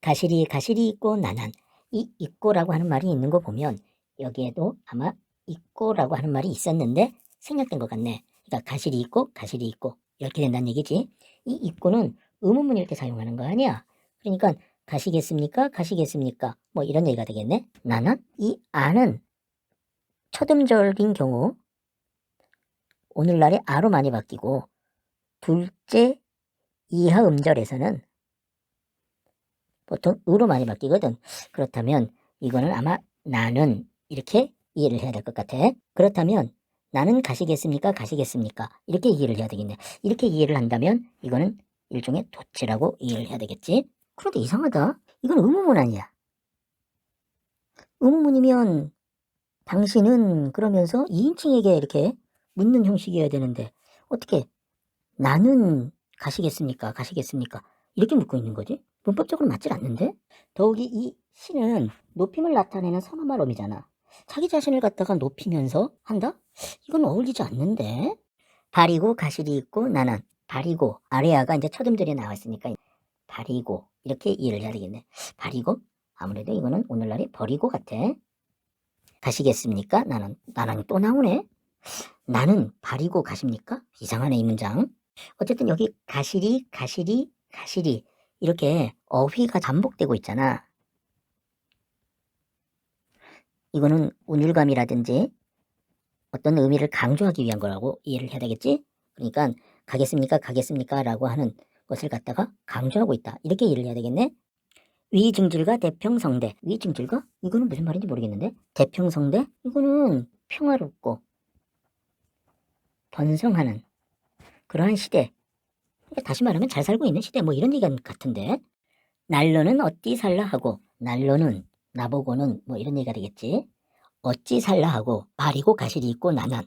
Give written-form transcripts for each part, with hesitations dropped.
가시리 가시리 있고 나난. 이 있고라고 하는 말이 있는 거 보면 여기에도 아마 있고라고 하는 말이 있었는데 생략된 것 같네. 그러니까 가시리 있고 가시리 있고 이렇게 된다는 얘기지. 이 있고는 의문문일 때 사용하는 거 아니야. 그러니까 가시겠습니까? 가시겠습니까? 뭐 이런 얘기가 되겠네. 나는 이 아는 첫 음절인 경우 오늘날에 아로 많이 바뀌고 둘째 이하 음절에서는 보통 으로 많이 바뀌거든. 그렇다면 이거는 아마 나는 이렇게 이해를 해야 될 것 같아. 그렇다면 나는 가시겠습니까? 가시겠습니까? 이렇게 이해를 해야 되겠네. 이렇게 이해를 한다면 이거는 일종의 도치라고 이해를 해야 되겠지. 그런데 이상하다. 이건 의문문 아니야. 의문문이면 당신은 그러면서 2인칭에게 이렇게 묻는 형식이어야 되는데 어떻게 나는 가시겠습니까? 가시겠습니까? 이렇게 묻고 있는 거지? 문법적으로 맞질 않는데? 더욱이 이 시는 높임을 나타내는 선어말음이잖아. 자기 자신을 갖다가 높이면서 한다? 이건 어울리지 않는데? 바리고 가시리 있고 나는 바리고 아래아가 이제 첫 음절에 나와 있으니까 바리고 이렇게 이해를 해야 되겠네. 바리고 아무래도 이거는 오늘날의 버리고 같아. 가시겠습니까? 나는 또 나오네. 나는 바리고 가십니까? 이상하네 이 문장. 어쨌든 여기 가시리 가시리 가시리 이렇게 어휘가 반복되고 있잖아. 이거는 운율감이라든지 어떤 의미를 강조하기 위한 거라고 이해를 해야 되겠지? 그러니까 가겠습니까? 가겠습니까? 라고 하는 것을 갖다가 강조하고 있다. 이렇게 이해를 해야 되겠네? 위증질과 대평성대. 위증질과? 이거는 무슨 말인지 모르겠는데? 대평성대? 이거는 평화롭고 번성하는 그러한 시대. 그러니까 다시 말하면 잘 살고 있는 시대 뭐 이런 얘기 같은데? 날로는 어찌 살라 하고 날로는 나보고는 뭐 이런 얘기가 되겠지. 어찌 살라 하고 바리고 가시리 있고 나난.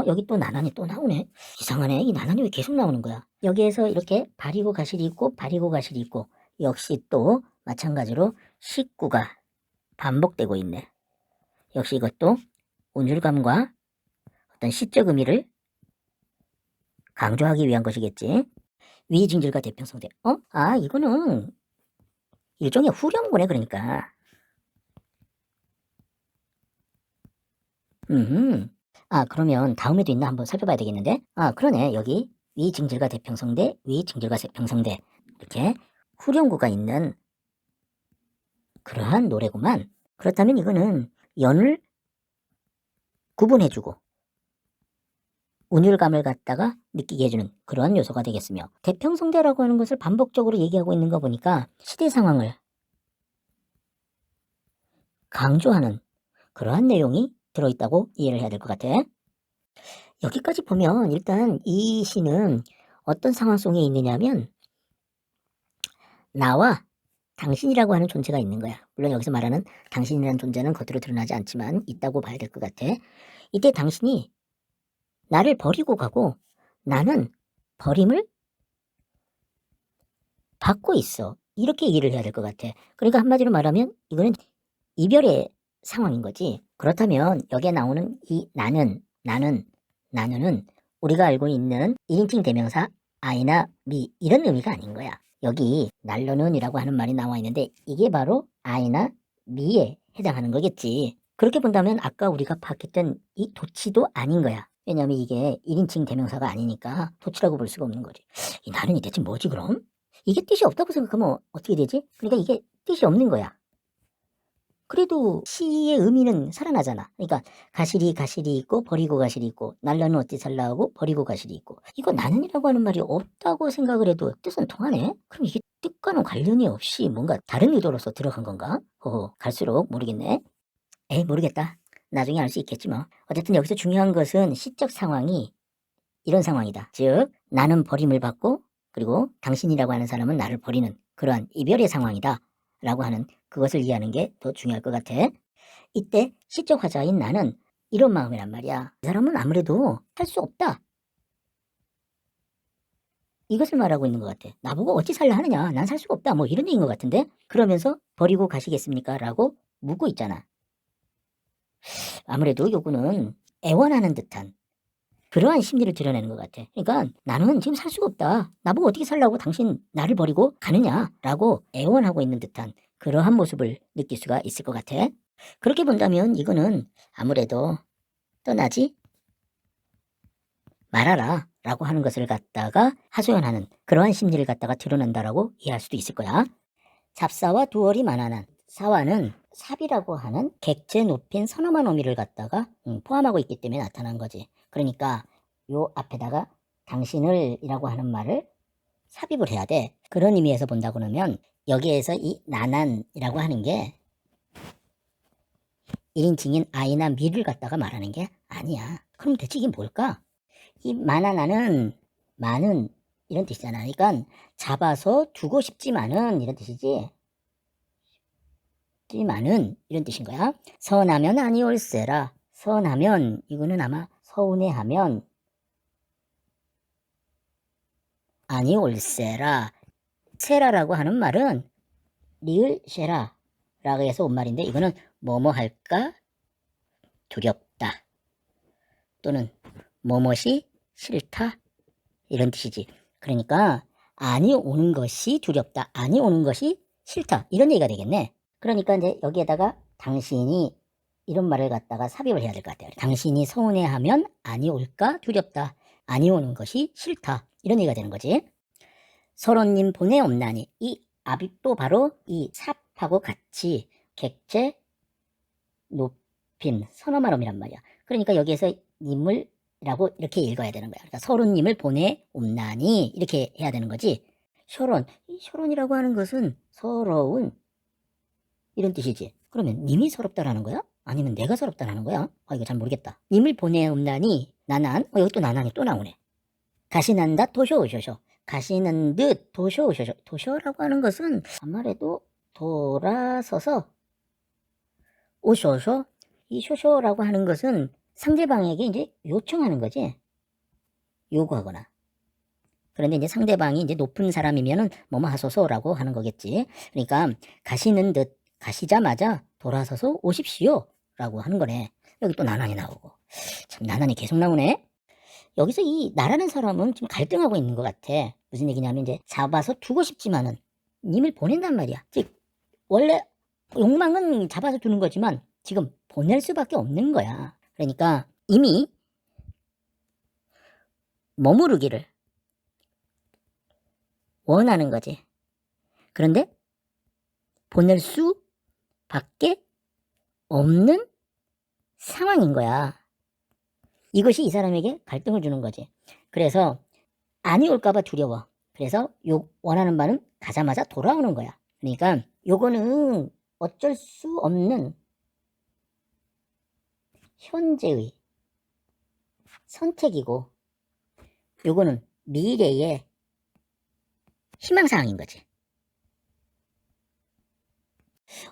여기 또 나난이 또 나오네. 이상하네. 이 나난이 왜 계속 나오는 거야. 여기에서 이렇게 바리고 가시리 있고 바리고 가시리 있고 역시 또 마찬가지로 식구가 반복되고 있네. 역시 이것도 운율감과 어떤 시적 의미를 강조하기 위한 것이겠지. 위증질과 대평성대. 이거는 일종의 후렴구네 그러니까. 그러면 다음에도 있나 한번 살펴봐야 되겠는데? 그러네. 여기 위증질과 대평성대, 위증질과 대평성대 이렇게 후렴구가 있는 그러한 노래구만. 그렇다면 이거는 연을 구분해주고 운율감을 갖다가 느끼게 해주는 그러한 요소가 되겠으며 대평성대라고 하는 것을 반복적으로 얘기하고 있는 거 보니까 시대 상황을 강조하는 그러한 내용이 들어있다고 이해를 해야 될 것 같아. 여기까지 보면 일단 이 시는 어떤 상황 속에 있느냐면 나와 당신이라고 하는 존재가 있는 거야. 물론 여기서 말하는 당신이라는 존재는 겉으로 드러나지 않지만 있다고 봐야 될 것 같아. 이때 당신이 나를 버리고 가고 나는 버림을 받고 있어. 이렇게 이해를 해야 될 것 같아. 그러니까 한마디로 말하면 이거는 이별의 상황인 거지. 그렇다면 여기에 나오는 이 나는은 우리가 알고 있는 1인칭 대명사 아이나 미 이런 의미가 아닌 거야. 여기 날로는 이라고 하는 말이 나와 있는데 이게 바로 아이나 미에 해당하는 거겠지. 그렇게 본다면 아까 우리가 파악했던 이 도치도 아닌 거야. 왜냐하면 이게 1인칭 대명사가 아니니까 도치라고 볼 수가 없는 거지. 이 나는이 대체 뭐지 그럼? 이게 뜻이 없다고 생각하면 어떻게 되지? 그러니까 이게 뜻이 없는 거야. 그래도 시의 의미는 살아나잖아. 그러니까 가시리 가시리 있고 버리고 가시리 있고 날로는 어찌 살라 하고 버리고 가시리 있고 이거 나는이라고 하는 말이 없다고 생각을 해도 뜻은 통하네? 그럼 이게 뜻과는 관련이 없이 뭔가 다른 의도로서 들어간 건가? 갈수록 모르겠네. 모르겠다. 나중에 알 수 있겠지 뭐. 어쨌든 여기서 중요한 것은 시적 상황이 이런 상황이다. 즉 나는 버림을 받고 그리고 당신이라고 하는 사람은 나를 버리는 그러한 이별의 상황이다 라고 하는 그것을 이해하는 게 더 중요할 것 같아. 이때 시적 화자인 나는 이런 마음이란 말이야. 이 사람은 아무래도 할 수 없다. 이것을 말하고 있는 것 같아. 나보고 어찌 살려 하느냐. 난 살 수가 없다. 뭐 이런 얘기인 것 같은데 그러면서 버리고 가시겠습니까? 라고 묻고 있잖아. 아무래도 요거는 애원하는 듯한 그러한 심리를 드러내는 것 같아. 그러니까 나는 지금 살 수가 없다. 나보고 어떻게 살라고 당신 나를 버리고 가느냐라고 애원하고 있는 듯한 그러한 모습을 느낄 수가 있을 것 같아. 그렇게 본다면 이거는 아무래도 떠나지 말아라 라고 하는 것을 갖다가 하소연하는 그러한 심리를 갖다가 드러낸다라고 이해할 수도 있을 거야. 잡사와 두얼이 만화난 사화는 삽이라고 하는 객체 높인 선어만 어미를 갖다가 포함하고 있기 때문에 나타난 거지. 그러니까 요 앞에다가 당신을 이라고 하는 말을 삽입을 해야 돼. 그런 의미에서 본다 그러면 여기에서 이 나난이라고 하는 게 1인칭인 아이나 미를 갖다가 말하는 게 아니야. 그럼 대체 이게 뭘까? 이 마나나는 많은 이런 뜻이잖아. 그러니까 잡아서 두고 싶지만은 이런 뜻이지. 싶지만은 이런 뜻인 거야. 서운하면 아니올세라. 서운하면 이거는 아마 서운해하면 아니올세라. 세라라고 하는 말은 리을 쉐라라고 해서 온 말인데 이거는 뭐뭐 할까 두렵다 또는 뭐뭇이 싫다 이런 뜻이지. 그러니까 아니 오는 것이 두렵다, 아니 오는 것이 싫다 이런 얘기가 되겠네. 그러니까 이제 여기에다가 당신이 이런 말을 갖다가 삽입을 해야 될 것 같아요. 당신이 서운해하면 아니 올까 두렵다, 아니 오는 것이 싫다 이런 얘기가 되는 거지. 서로님 보내 없나니 이 압입도 바로 이 삽하고 같이 객체 높임 선어말음이란 말이야. 그러니까 여기에서 님을 라고 이렇게 읽어야 되는 거야. 그러니까 서론님을 보내 옵나니 이렇게 해야 되는 거지. 쇼론, 이 쇼론이라고 하는 것은 서러운 이런 뜻이지. 그러면 님이 서럽다라는 거야? 아니면 내가 서럽다라는 거야? 이거 잘 모르겠다. 님을 보내 옵나니 나난, 여기 또 나난이 또 나오네. 가시난다 도쇼오쇼쇼. 가시는 듯 도쇼오쇼쇼. 도쇼라고 하는 것은 아무래도 돌아서서 오쇼쇼. 이 쇼쇼라고 하는 것은 상대방에게 이제 요청하는 거지. 요구하거나. 그런데 이제 상대방이 이제 높은 사람이면은 뭐뭐 하소서라고 하는 거겠지. 그러니까 가시는 듯 가시자마자 돌아서서 오십시오 라고 하는 거네. 여기 또 나난이 나오고. 참 나난이 계속 나오네. 여기서 이 나라는 사람은 지금 갈등하고 있는 것 같아. 무슨 얘기냐면 이제 잡아서 두고 싶지만은 님을 보낸단 말이야. 즉 원래 욕망은 잡아서 두는 거지만 지금 보낼 수밖에 없는 거야. 그러니까 이미 머무르기를 원하는 거지. 그런데 보낼 수밖에 없는 상황인 거야. 이것이 이 사람에게 갈등을 주는 거지. 그래서 아니 올까봐 두려워. 그래서 원하는 바는 가자마자 돌아오는 거야. 그러니까 요거는 어쩔 수 없는 현재의 선택이고 요거는 미래의 희망사항인 거지.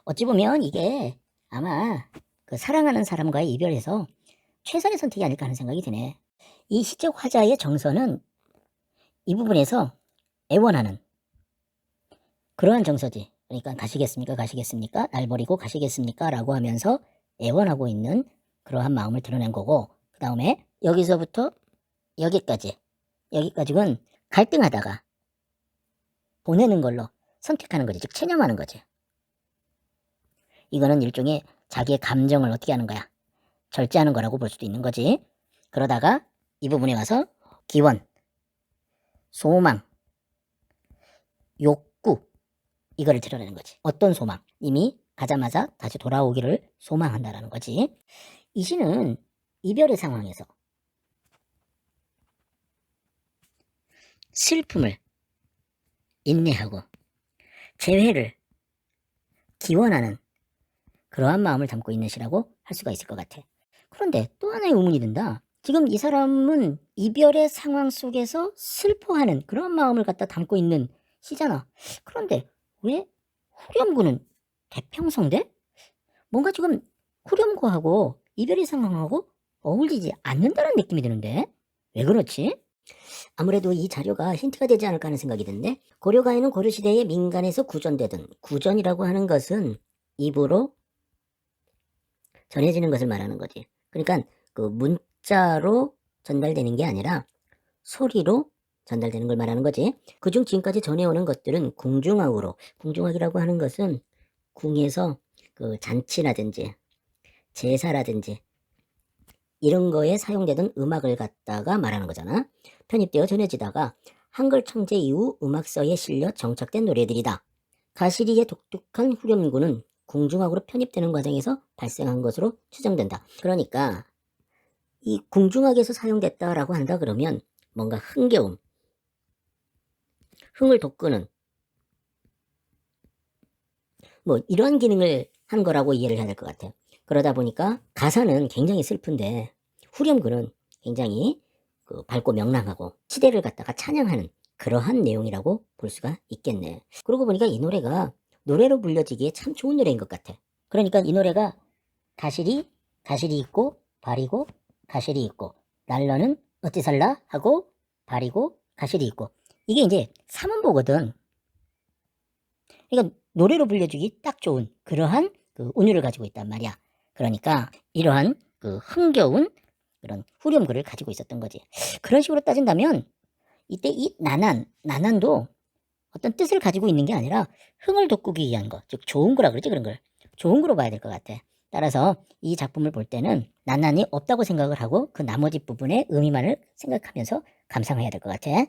어찌 보면 이게 아마 그 사랑하는 사람과의 이별에서 최선의 선택이 아닐까 하는 생각이 드네. 이 시적 화자의 정서는 이 부분에서 애원하는 그러한 정서지. 그러니까 가시겠습니까? 가시겠습니까? 날 버리고 가시겠습니까? 라고 하면서 애원하고 있는 그러한 마음을 드러낸 거고, 그 다음에 여기서부터 여기까지는 갈등하다가 보내는 걸로 선택하는 거지. 즉 체념하는 거지. 이거는 일종의 자기의 감정을 어떻게 하는 거야? 절제하는 거라고 볼 수도 있는 거지. 그러다가 이 부분에 와서 기원, 소망, 욕구 이거를 드러내는 거지. 어떤 소망? 이미 가자마자 다시 돌아오기를 소망한다라는 거지. 이 시는 이별의 상황에서 슬픔을 인내하고 재회를 기원하는 그러한 마음을 담고 있는 시라고 할 수가 있을 것 같아. 그런데 또 하나의 의문이 든다. 지금 이 사람은 이별의 상황 속에서 슬퍼하는 그런 마음을 갖다 담고 있는 시잖아. 그런데 왜 후렴구는 대평성대? 뭔가 지금 후렴구하고 이별의 상황하고 어울리지 않는다는 느낌이 드는데 왜 그렇지? 아무래도 이 자료가 힌트가 되지 않을까 하는 생각이 드는데, 고려가에는 고려시대에 민간에서 구전되던, 구전이라고 하는 것은 입으로 전해지는 것을 말하는 거지. 그러니까 그 문자로 전달되는 게 아니라 소리로 전달되는 걸 말하는 거지. 그중 지금까지 전해오는 것들은 궁중악으로, 궁중악이라고 하는 것은 궁에서 그 잔치라든지 제사라든지 이런 거에 사용되던 음악을 갖다가 말하는 거잖아. 편입되어 전해지다가 한글 청제 이후 음악서에 실려 정착된 노래들이다. 가시리의 독특한 후렴구는 궁중악으로 편입되는 과정에서 발생한 것으로 추정된다. 그러니까 이 궁중악에서 사용됐다라고 한다 그러면 뭔가 흥겨움, 흥을 돋구는 뭐 이러한 기능을 한 거라고 이해를 해야 될 것 같아요. 그러다 보니까 가사는 굉장히 슬픈데 후렴구는 굉장히 밝고 명랑하고 시대를 갖다가 찬양하는 그러한 내용이라고 볼 수가 있겠네. 그러고 보니까 이 노래가 노래로 불려지기에 참 좋은 노래인 것 같아. 그러니까 이 노래가 가실이 있고 발이고 가실이 있고 날러는 어찌 살라 하고 발이고 가실이 있고 이게 이제 삼음보거든. 그러니까 노래로 불려주기 딱 좋은 그러한 운율을 가지고 있단 말이야. 그러니까 이러한 흥겨운 그런 후렴구를 가지고 있었던 거지. 그런 식으로 따진다면 이때 이 나난도 어떤 뜻을 가지고 있는 게 아니라 흥을 돋구기 위한 것, 즉 좋은 거라 그러지 그런 걸. 좋은 거로 봐야 될 것 같아. 따라서 이 작품을 볼 때는 나난이 없다고 생각을 하고 그 나머지 부분의 의미만을 생각하면서 감상해야 될 것 같아.